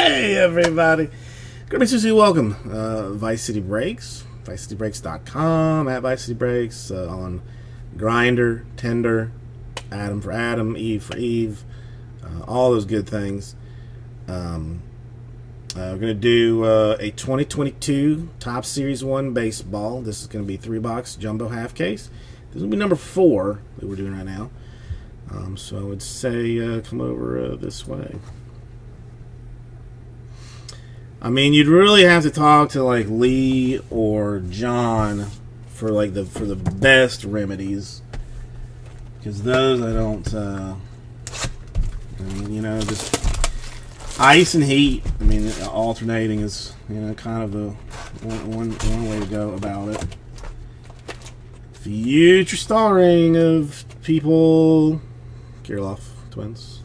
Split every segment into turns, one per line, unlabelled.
Hey everybody, good to see you. Welcome, Vice City Breaks, ViceCityBreaks.com, at Vice City Breaks, on Grindr, Tinder, Adam for Adam, Eve for Eve, all those good things. We're gonna do a 2022 Top Series 1 baseball. This is gonna be 3-box jumbo half case. This will be number 4 that we're doing right now. So I would say come over this way. I mean, you'd really have to talk to like Lee or John for like for the best remedies, because those I don't. I mean, you know, just ice and heat. I mean, alternating is, you know, kind of the one way to go about it. Future starring of people, Kirilloff twins.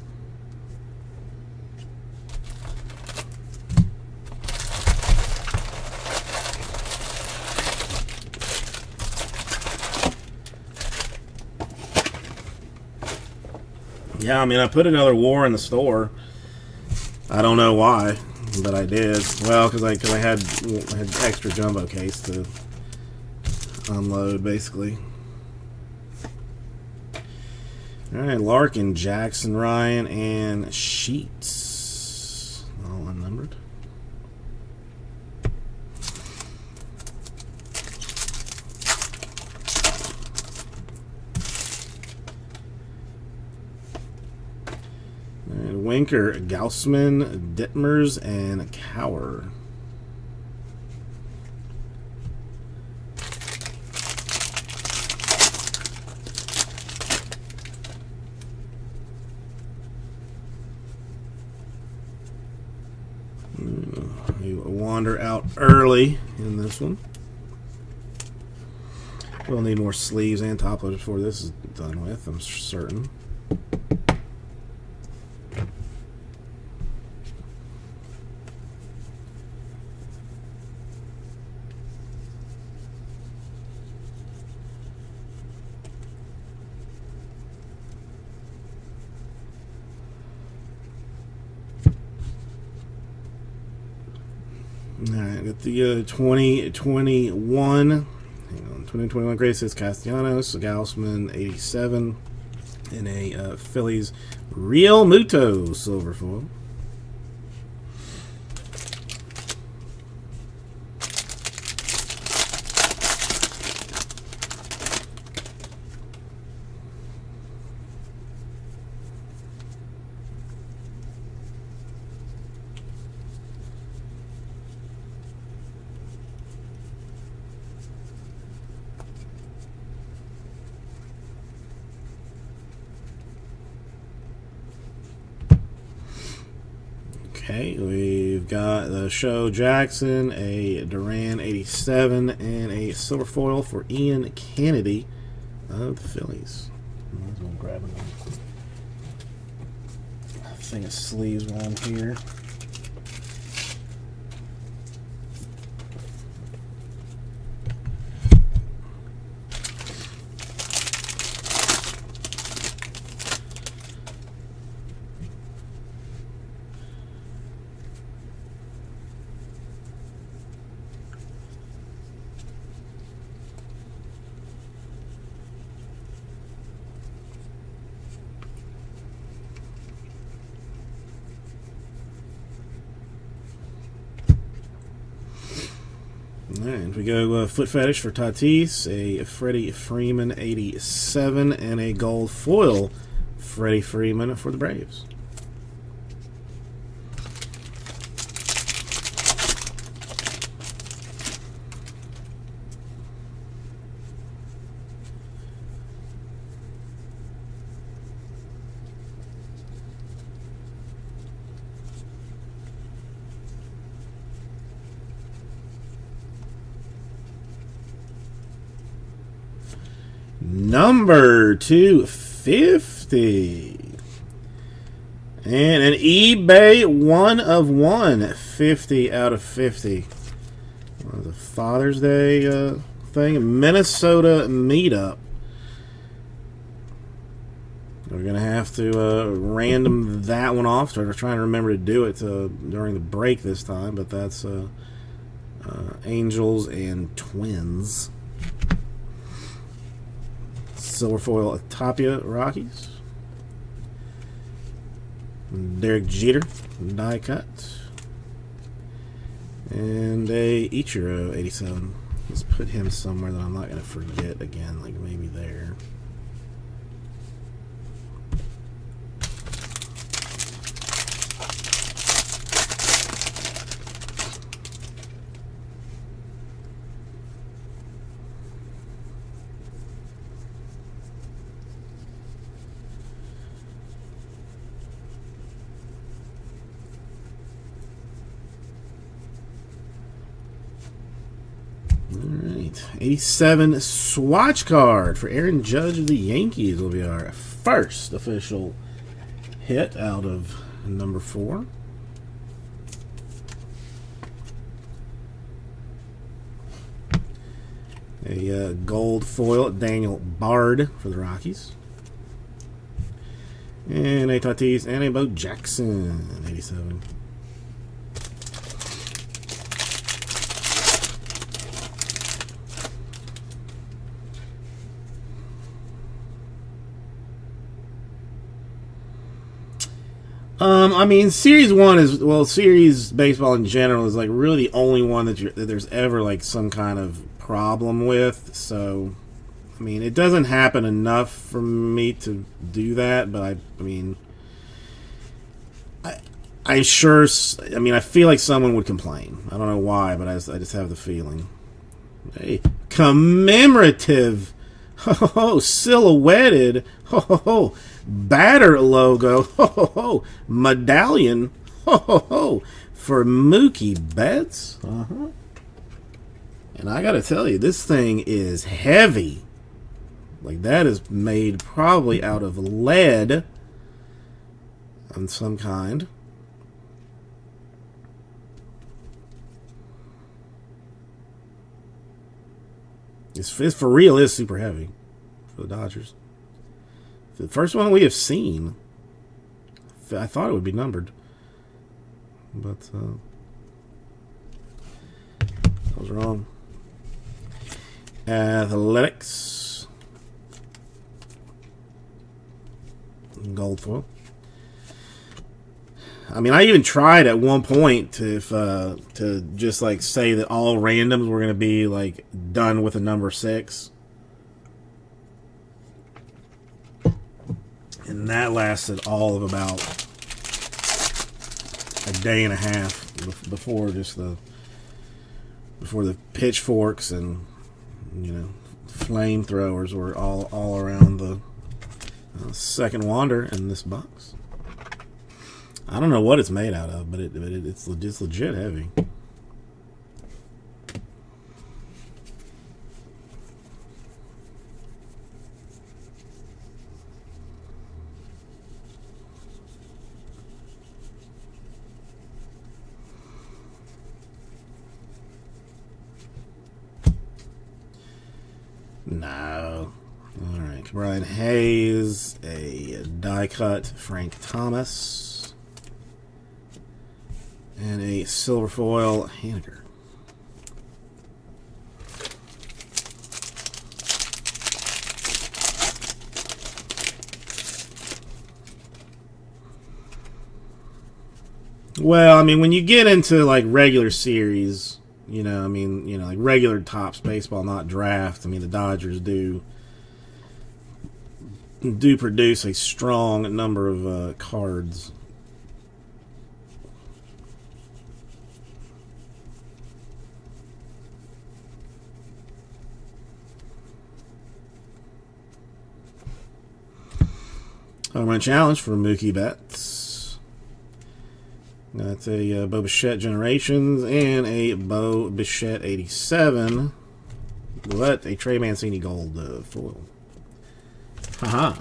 Yeah, I mean, I put another war in the store. I don't know why, but I did. Well, because I had extra jumbo case to unload, basically. All right, Larkin, Jackson, Ryan, and Sheets, all unnumbered. Winker, Gaussman, Ditmers, and Cower. You wander out early in this one. We'll need more sleeves and top loaders before this is done with, I'm certain. Alright, got the 2021 grade says Castellanos, Gaussman, 87, and a Phillies Real Muto silver foil. Okay, we've got the Show Jackson, a Duran 87, and a silver foil for Ian Kennedy of the Phillies. Might as well grab a thing of sleeves while I'm here. Alright, we go Foot Fetish for Tatis, a Freddie Freeman 87, and a gold foil Freddie Freeman for the Braves. Number 250. And an eBay 1 of 1, 50 out of 50. The Father's Day thing. Minnesota meetup. We're going to have to random that one off. So we're trying to remember to do it during the break this time, but that's Angels and Twins. Silver foil Tapia Rockies. Derek Jeter, die cut. And a Ichiro 87. Let's put him somewhere that I'm not going to forget again, like maybe there. Alright, 87 swatch card for Aaron Judge of the Yankees will be our first official hit out of number 4. A gold foil Daniel Bard for the Rockies. And a Tatis and a Bo Jackson, 87. I mean, Series 1 is, well, Series baseball in general is like really the only one that there's ever like some kind of problem with. So, I mean, it doesn't happen enough for me to do that, but I mean, I sure, I mean, I feel like someone would complain. I don't know why, but I just have the feeling. Hey, commemorative, silhouetted, batter logo, medallion, for Mookie Betts. And I gotta tell you, this thing is heavy. Like, that is made probably out of lead of some kind. It's for real is super heavy for the Dodgers. The first one we have seen. I thought it would be numbered, but I was wrong. Athletics. Gold foil. I mean, I even tried at one point to just like say that all randoms were going to be like done with a number 6. And that lasted all of about a day and a half before the pitchforks and, you know, flamethrowers were all around the second wander in this box. I don't know what it's made out of, but it's legit heavy. No. All right. Brian Hayes, a die cut Frank Thomas, and a silver foil Haniger. Well, I mean, when you get into like regular series, you know, I mean, you know, like regular Topps baseball, not draft. I mean, the Dodgers do produce a strong number of cards. Home run challenge for Mookie Betts. That's a Bo Bichette Generations and a Bo Bichette 87. But a Trey Mancini Gold foil. Haha.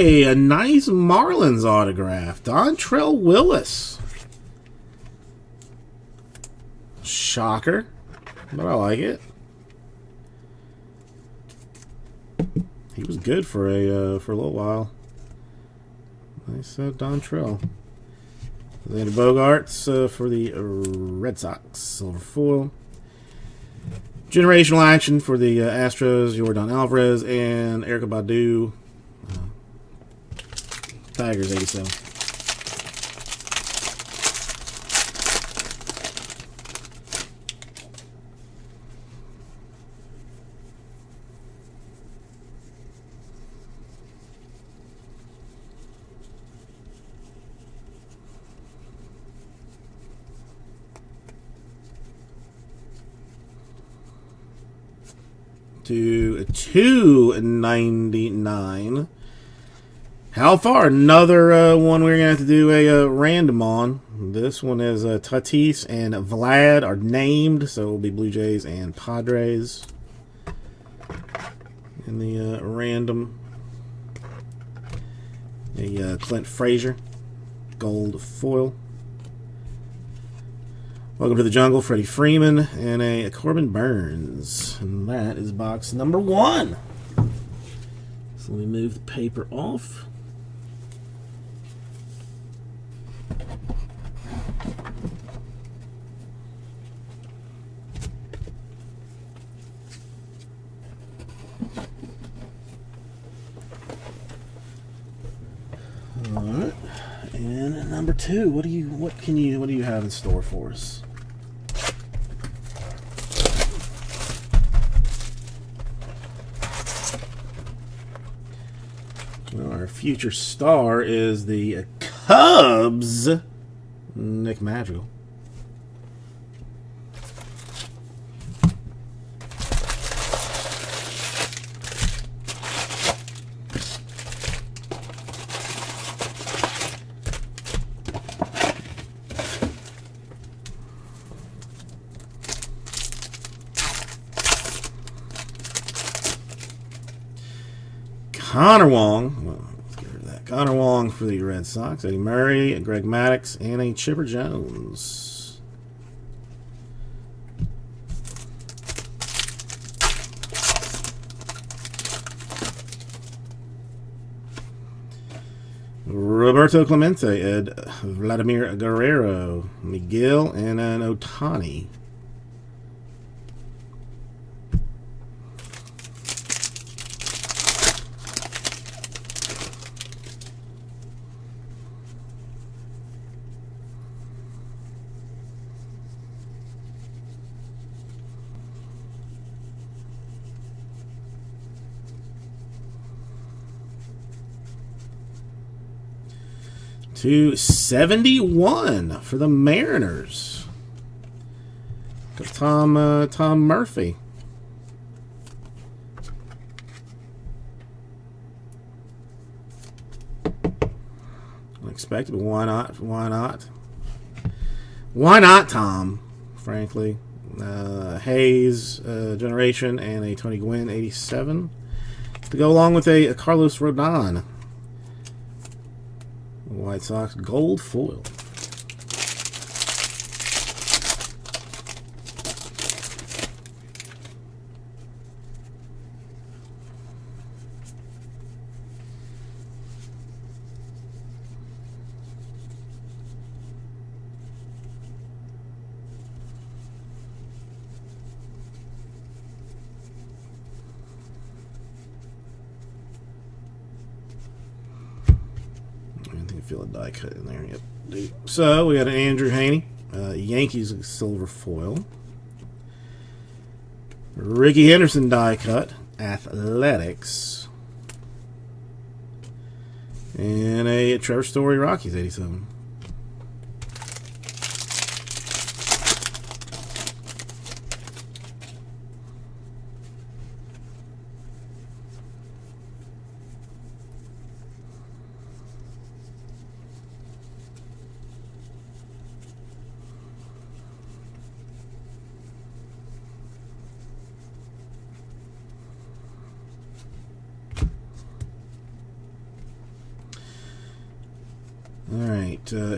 Hey, a nice Marlins autograph. Dontrelle Willis. Shocker, but I like it. He was good for a little while. Nice Dontrelle. Xander Bogaerts for the Red Sox. Silver foil. Generational action for the Astros. Yordan Alvarez and Erykah Badu. Tigers 87. To 299. How far? Another one we're going to have to do a random on. This one is Tatis and Vlad are named, so it will be Blue Jays and Padres in the random. A Clint Frazier, gold foil. Welcome to the Jungle, Freddie Freeman, and a Corbin Burns. And that is box number 1. So let me move the paper off. All right. And number 2, what do you have in store for us? Well, our future star is the Cubs, Nick Madrigal. Connor Wong, well, let's get rid of that. Connor Wong for the Red Sox. Eddie Murray, Greg Maddux, and a Chipper Jones. Roberto Clemente, Ed Vladimir Guerrero, Miguel, and an Ohtani. To 71 for the Mariners. Tom Murphy. Unexpected, but why not? Why not? Why not, Tom? Frankly, Hayes generation and a Tony Gwynn 87 to go along with a Carlos Rodon. White Sox gold foil. Feel a die cut in there. Yep. So we got an Andrew Haney, Yankees silver foil. Ricky Henderson die cut, Athletics, and a Trevor Story Rockies 87.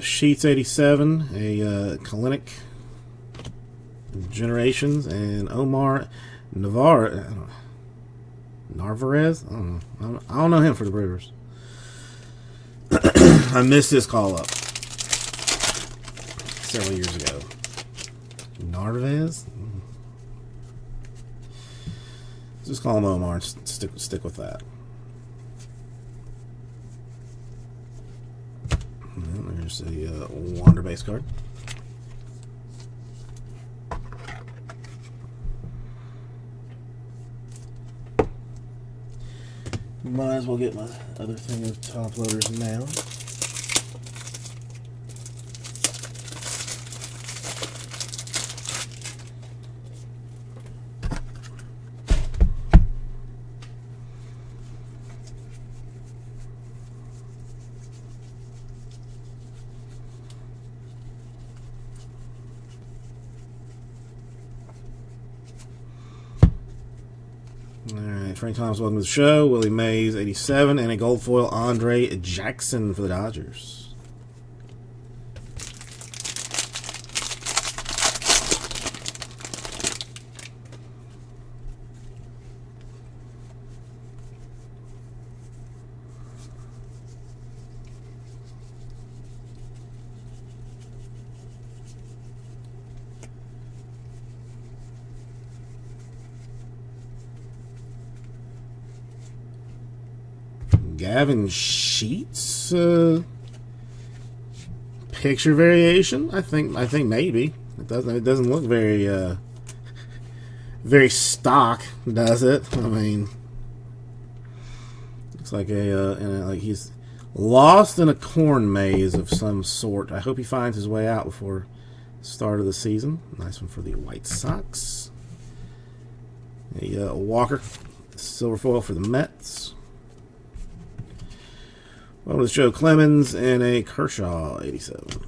Sheets 87, a Kalinick Generations, and Omar Narvaez. I don't know him for the Brewers. I missed this call up several years ago. Narvaez? Just call him Omar and stick with that. And there's a Wander base card. Might as well get my other thing of top loaders now. Alright, Frank Thomas, welcome to the show. Willie Mays, 87, and a gold foil Andre Jackson for the Dodgers. Gavin Sheets, picture variation. I think maybe it doesn't look very very stock, does it? I mean, looks like like he's lost in a corn maze of some sort. I hope he finds his way out before the start of the season. Nice one for the White Sox. A Walker, silver foil for the Mets. Well, it's Joe Clemens and a Kershaw 87.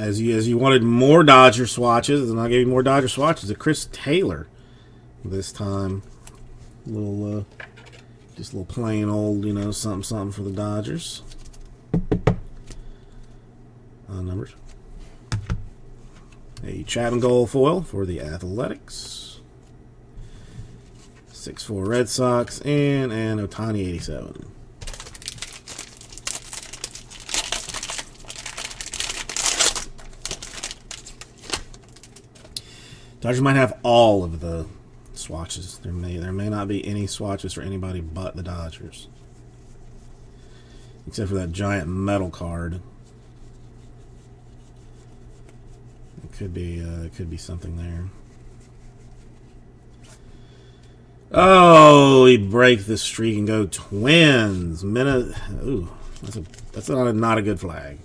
As you wanted more Dodger swatches, and I gave you more Dodger swatches. A Chris Taylor this time. Just a little plain old, something for the Dodgers. Numbers. A Chapman gold foil for the Athletics. 6-4 Red Sox, and an Ohtani 87. Dodgers might have all of the swatches. There may not be any swatches for anybody but the Dodgers, except for that giant metal card. It could be something there. Oh, he break the streak and go Twins. Ooh, that's not a good flag.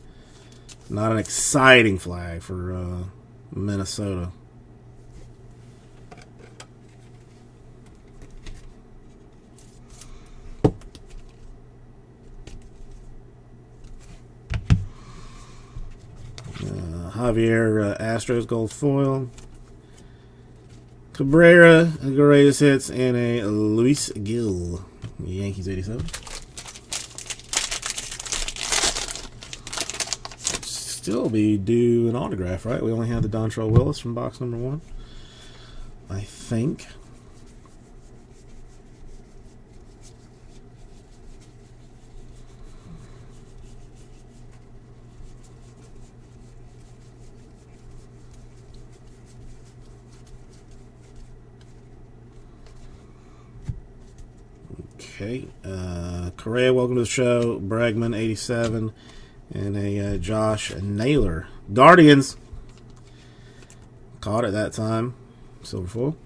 Not an exciting flag for Minnesota. Javier Astros gold foil. Cabrera, greatest hits, and a Luis Gil, Yankees 87. Still be due an autograph, right? We only had the Dontrelle Willis from box number 1, I think. Okay, Correa, welcome to the show. Bregman, 87, and a Josh Naylor. Guardians, caught it that time. Silver foil.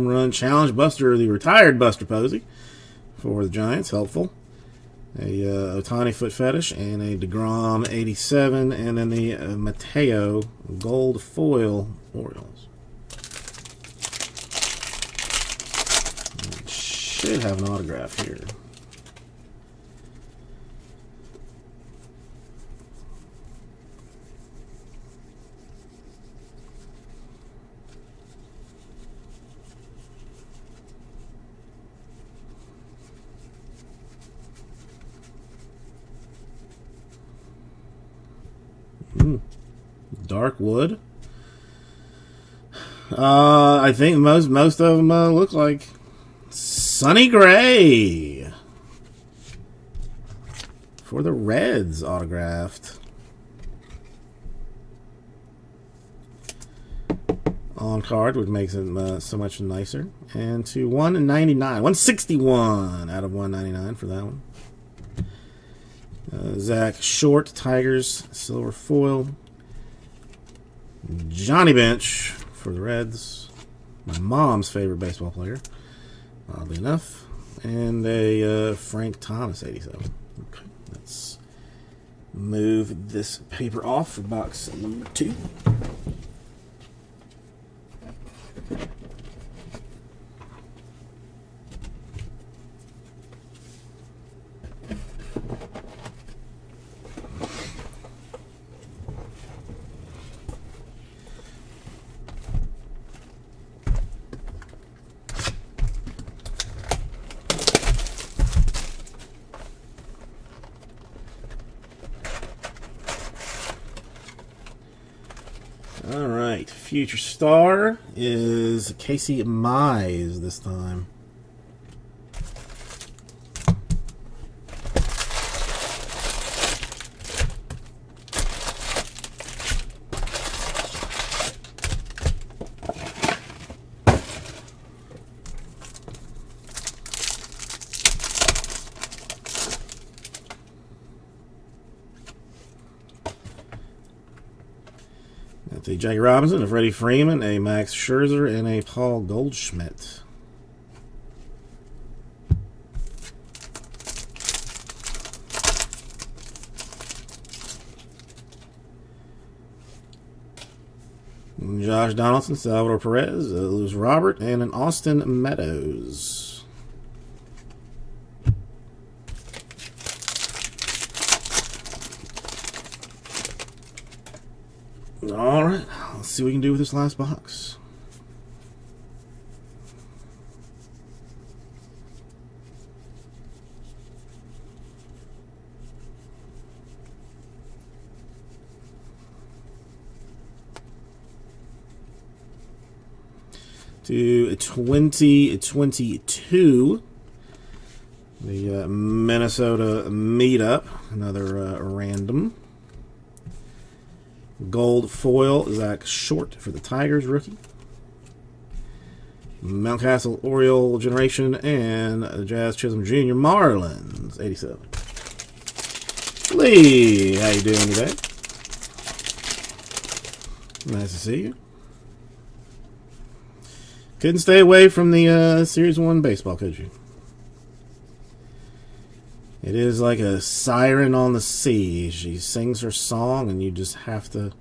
home run challenge Buster, the retired Buster Posey for the Giants, helpful. A Ohtani foot fetish and a DeGrom 87, and then the Mateo gold foil Orioles. Should have an autograph here. Dark wood. I think most of them look like Sonny Gray for the Reds, autographed. On card, which makes it so much nicer. And to 199, 161 out of 199 for that one. Zach Short, Tigers, silver foil. Johnny Bench for the Reds. My mom's favorite baseball player, oddly enough. And a Frank Thomas 87. Okay, let's move this paper off for box number 2. All right, future star is Casey Mize this time. A Jackie Robinson, a Freddie Freeman, a Max Scherzer, and a Paul Goldschmidt. Josh Donaldson, Salvador Perez, Luis Robert, and an Austin Meadows. All right, let's see what we can do with this last box. To 2022, the Minnesota meetup, another random. Gold foil, Zach Short for the Tigers, rookie. Mountcastle Oriole generation, and the Jazz Chisholm Jr. Marlins, 87. Lee, how you doing today? Nice to see you. Couldn't stay away from the Series 1 baseball, could you? It is like a siren on the sea. She sings her song, and you just have to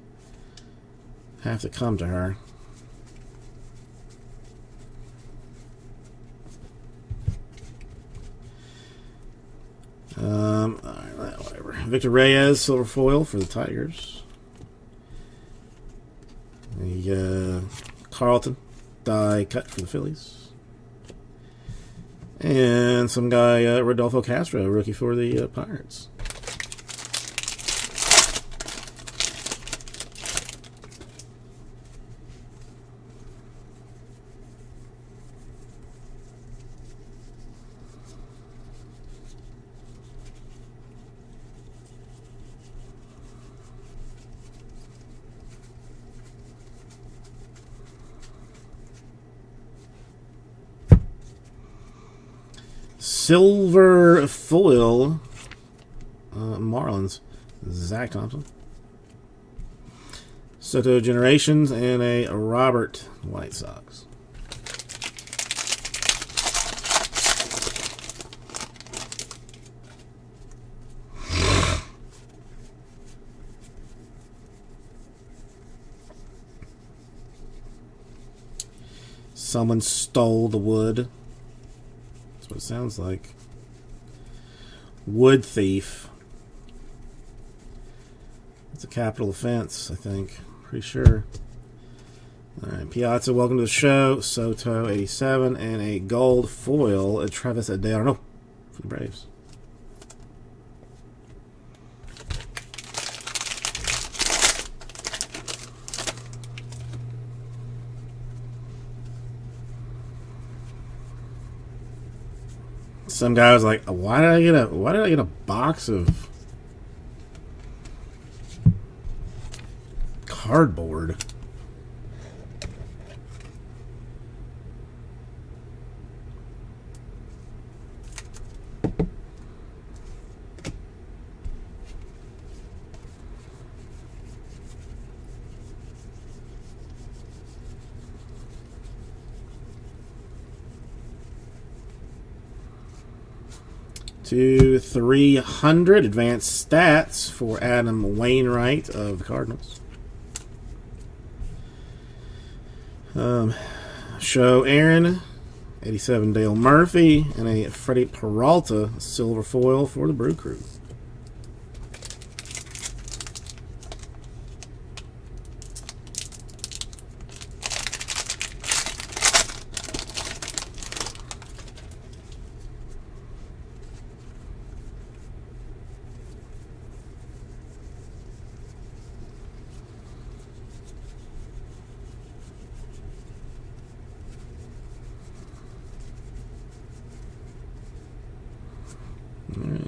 come to her. All right, whatever. Victor Reyes, silver foil for the Tigers. The Carlton die cut for the Phillies. And some guy, Rodolfo Castro, rookie for the Pirates. Silver foil, Marlins, Zach Thompson. Soto Generations, and a Robert White Sox. Someone stole the wood. That's what it sounds like. Wood thief. It's a capital offense, I think. Pretty sure. Alright, Piazza, welcome to the show. Soto, 87, and a gold foil, Travis D'Arnaud for the Braves. Some guy was like, why did I get a box of cardboard? To 300 advanced stats for Adam Wainwright of the Cardinals. Show Aaron, 87 Dale Murphy, and a Freddie Peralta silver foil for the Brew Crew.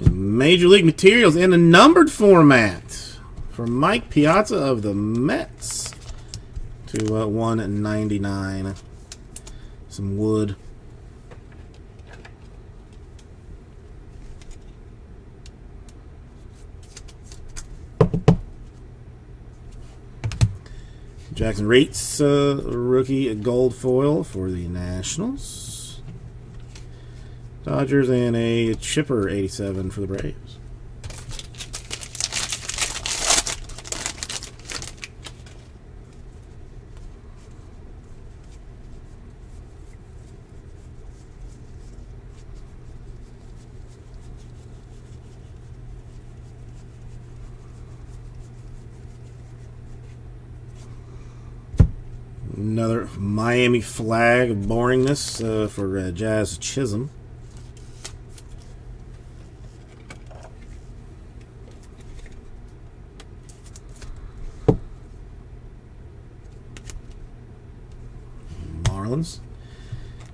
Major League Materials in a numbered format for Mike Piazza of the Mets to 199. Some wood. Jackson Reitz, rookie gold foil for the Nationals. Dodgers, and a Chipper 87 for the Braves. Another Miami flag of boringness for Jazz Chisholm.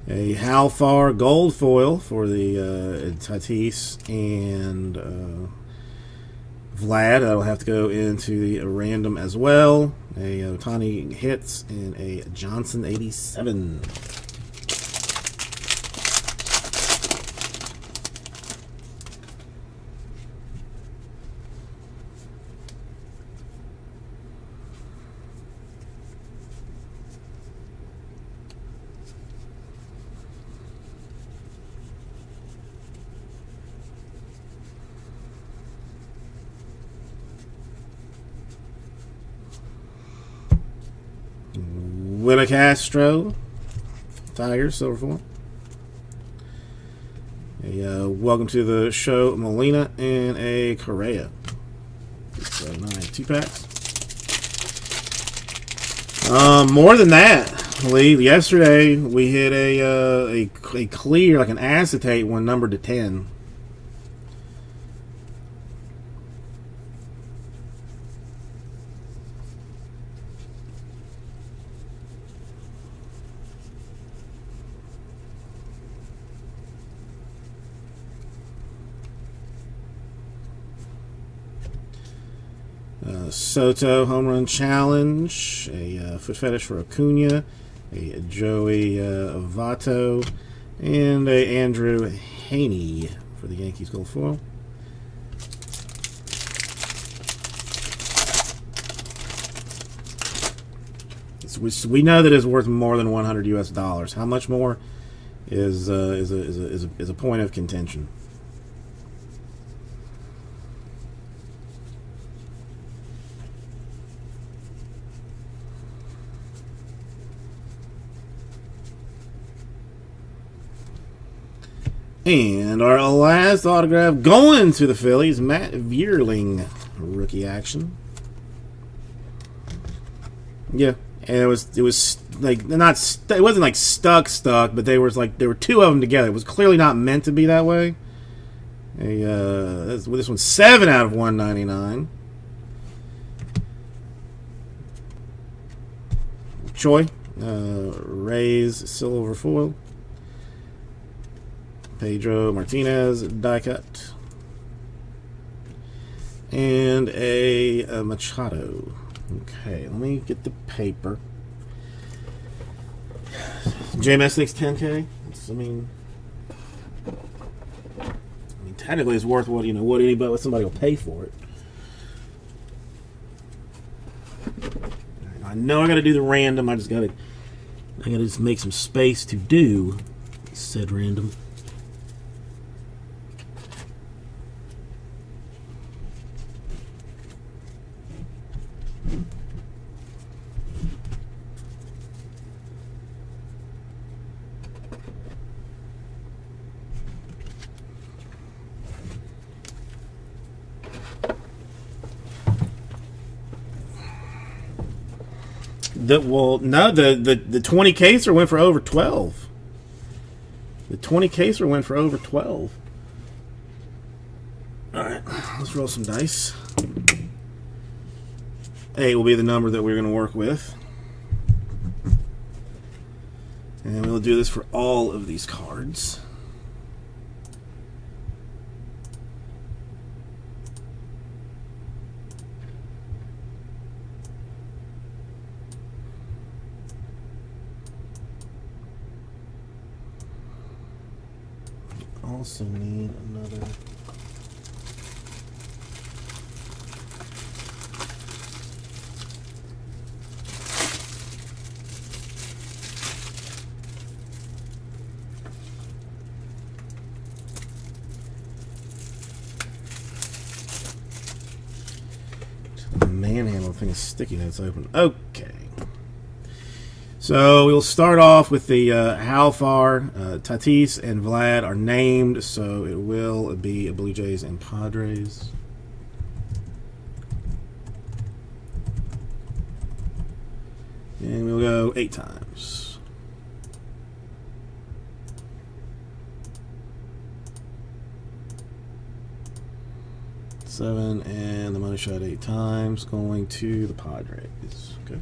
A How Far gold foil for the Tatis and Vlad. That'll have to go into the random as well. A Ohtani hits and a Johnson 87. Willa Castro, Tigers, silver foil. Welcome to the show, Molina, and a Correa. So 9 2-packs. More than that, Lee. Yesterday we hit a clear, like an acetate one, numbered to 10. Soto home run challenge, a foot fetish for Acuna, a Joey Votto, and a Andrew Haney for the Yankees gold foil. We know that it's worth more than $100 US. How much more is a point of contention. And our last autograph going to the Phillies, Matt Vierling, rookie action. Yeah, and it was like not it wasn't like stuck, but there were two of them together. It was clearly not meant to be that way. This one's 7 out of 199. Choi, Rays silver foil. Pedro Martinez die cut. And a Machado. Okay, let me get the paper. JMS thinks 10K. I mean, technically it's worth what somebody will pay for it. I know I got to do the random. I gotta just make some space to do said random. The 20 caser went for over 12. The 20 caser went for over 12. All right, let's roll some dice. 8 will be the number that we're going to work with. And we'll do this for all of these cards. Also need another. The manhandle thing is sticky when it's open. Okay. So we'll start off with the how far Tatis and Vlad are named, so it will be Blue Jays and Padres. And we'll go 8 times. Seven, and the money shot 8 times, going to the Padres. Okay.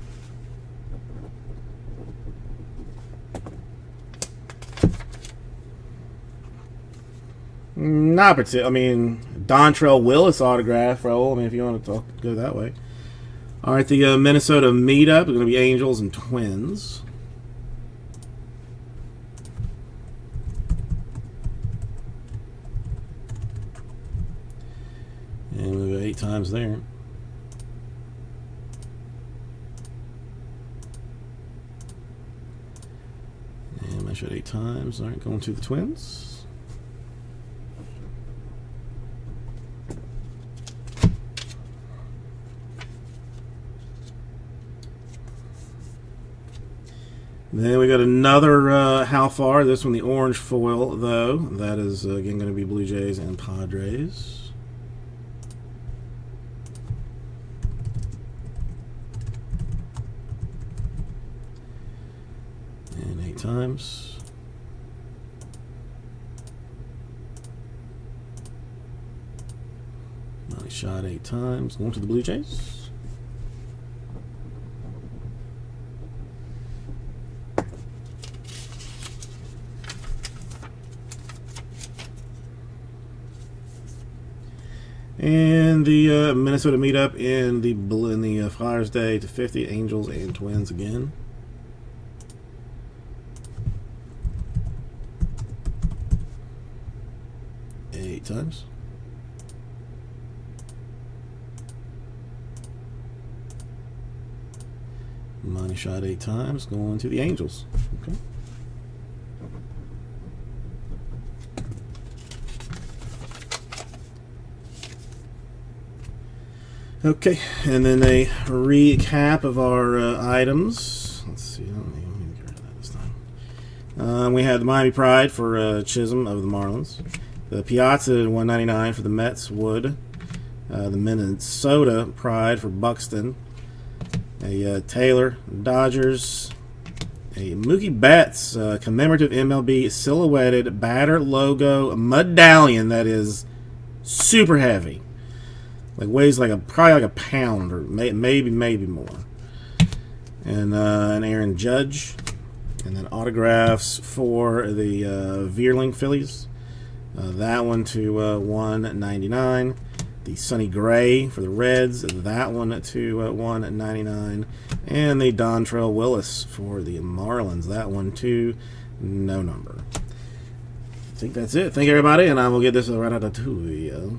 Not particular. I mean, Dontrell Willis autograph roll. I mean, if you want to go that way. All right, the Minnesota meetup is going to be Angels and Twins. And we'll go 8 times there. And I shot 8 times. All right, going to the Twins. Then we got another how far. This one, the orange foil, though. That is, again, going to be Blue Jays and Padres. And 8 times. Money shot 8 times. Going to the Blue Jays. And the Minnesota meetup in the Flyers Day to 50, Angels and Twins again. Eight times. Money shot 8 times, going to the Angels. Okay. Okay, and then a recap of our items. Let's see, let me get rid of that this time. We had the Miami Pride for Chisholm of the Marlins. The Piazza at 199 for the Mets, Wood. The Minnesota Pride for Buxton. A Taylor, Dodgers. A Mookie Betts commemorative MLB silhouetted batter logo medallion that is super heavy. Like weighs like probably like a pound or maybe more. And an Aaron Judge. And then autographs for the Veerling Phillies. That one to $1.99. The Sonny Gray for the Reds. That one to $1.99. And the Dontrelle Willis for the Marlins. That one to no number. I think that's it. Thank you, everybody, and I will get this right out of the studio.